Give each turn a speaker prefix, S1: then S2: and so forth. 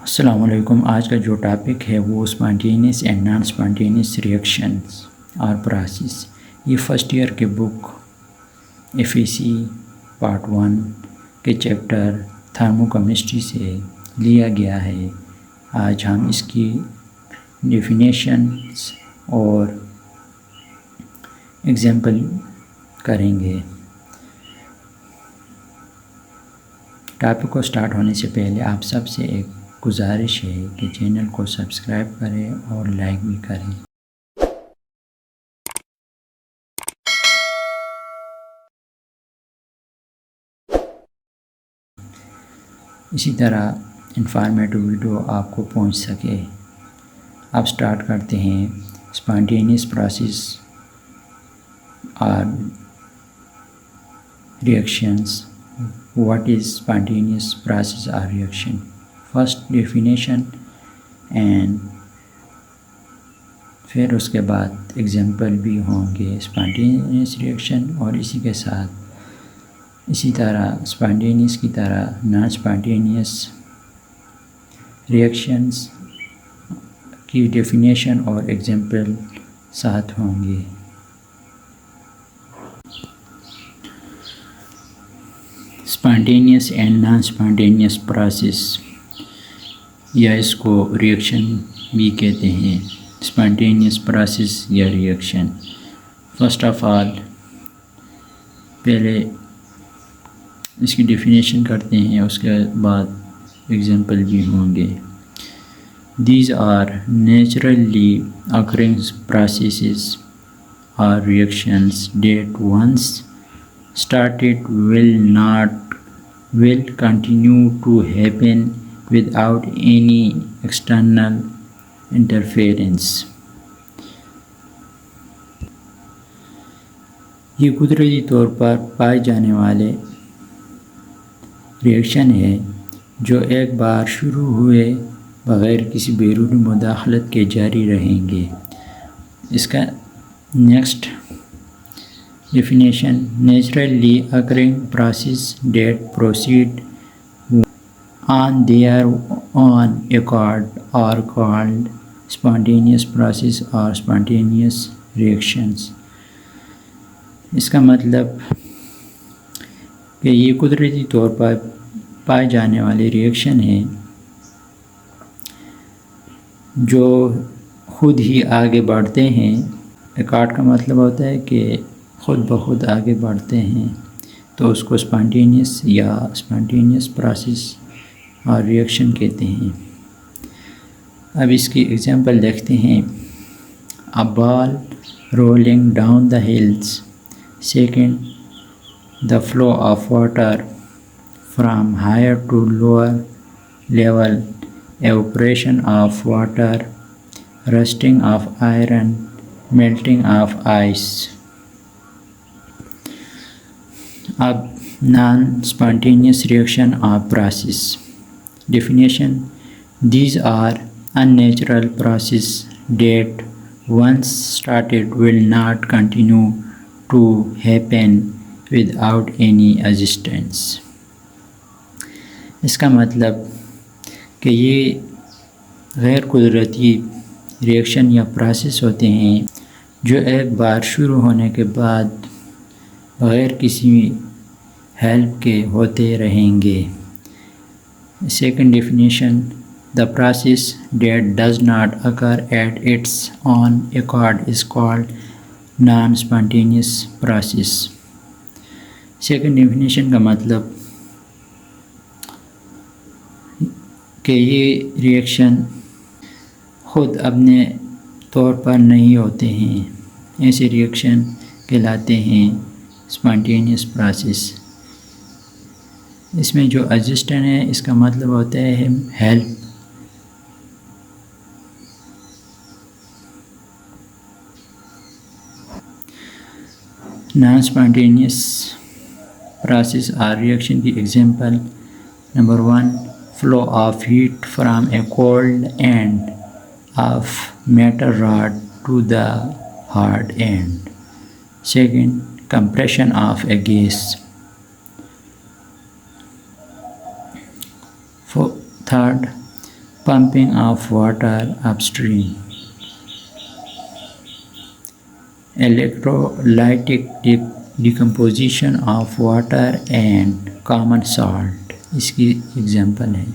S1: अस्सलाम वालेकुम। आज का जो टॉपिक है वो spontaneous and non spontaneous reactions और प्रोसेस। ये फर्स्ट ईयर के बुक एफएसी पार्ट 1 के चैप्टर थर्मोकेमिस्ट्री से लिया गया है। आज हम इसकी डेफिनेशंस और एग्जाम्पल करेंगे। टॉपिक को स्टार्ट होने से पहले आप सबसे एक गुजारिश है कि चैनल को सब्सक्राइब करें और लाइक भी करें। इसी तरह इंफॉर्मेटिव वीडियो आपको पहुंच सके। अब स्टार्ट करते हैं। स्पॉन्टेनियस प्रोसेस और reactions. What is spontaneous process और रिएक्शन? फर्स्ट डेफिनेशन एंड फिर उसके बाद एग्जाम्पल भी होंगे स्पॉन्टेनियस रिएक्शन और इसी के साथ इसी तरह स्पॉन्टेनियस की तरह नॉन स्पॉन्टेनियस रिएक्शंस की डेफिनेशन और एग्जाम्पल साथ होंगे। Spontaneous and non spontaneous process या इसको रिएक्शन भी कहते हैं, स्पॉन्टेनियस प्रोसेस या रिएक्शन। फर्स्ट ऑफ ऑल पहले इसकी डेफिनेशन करते हैं, उसके बाद एग्जांपल भी होंगे। These are naturally occurring processes और reactions that once started will continue to happen without any external interference। ये कुदरती तौर पर पाए जाने वाले रिएक्शन है जो एक बार शुरू हुए बग़ैर किसी बैरूनी मुदाखलत के जारी रहेंगे। इसका next definition, naturally occurring process that proceed on their own accord are called spontaneous process or spontaneous reactions। इसका मतलब कि ये कुदरती तौर पर पाए जाने वाले रिएक्शन हैं जो खुद ही आगे बढ़ते हैं। एकॉर्ड का मतलब होता है कि खुद ब खुद आगे बढ़ते हैं, तो उसको स्पॉन्टेनियस या स्पॉन्टेनियस प्रोसेस और रिएक्शन कहते हैं। अब इसकी एग्जांपल देखते हैं। A ball rolling down the hills, second the flow of water from higher to lower level, evaporation of water, rusting of iron, melting of ice। अब non-spontaneous reaction or process definition, these are unnatural process that once started will not continue to happen without any assistance। इसका मतलब कि ये गैर कुदरती reaction या process होते हैं जो एक बार शुरू होने के बाद बग़ैर किसी हेल्प के होते रहेंगे। Second definition, the process that does not occur at its on accord is called non spontaneous process. Second definition का मतलब कि ये रिएक्शन ख़ुद अपने तौर पर नहीं होते हैं, ऐसे रिएक्शन कहलाते हैं स्पॉन्टेनियस प्रोसेस। इसमें जो असिस्टेंट है इसका मतलब होता है हेल्प। नॉन स्पॉन्टेनियस प्रोसेस और रिएक्शन की example, number 1, flow of heat from a cold end of metal rod to the hard end. Second, compression of a gas। Third, pumping of water upstream, electrolytic decomposition of water and common salt, इसकी example है।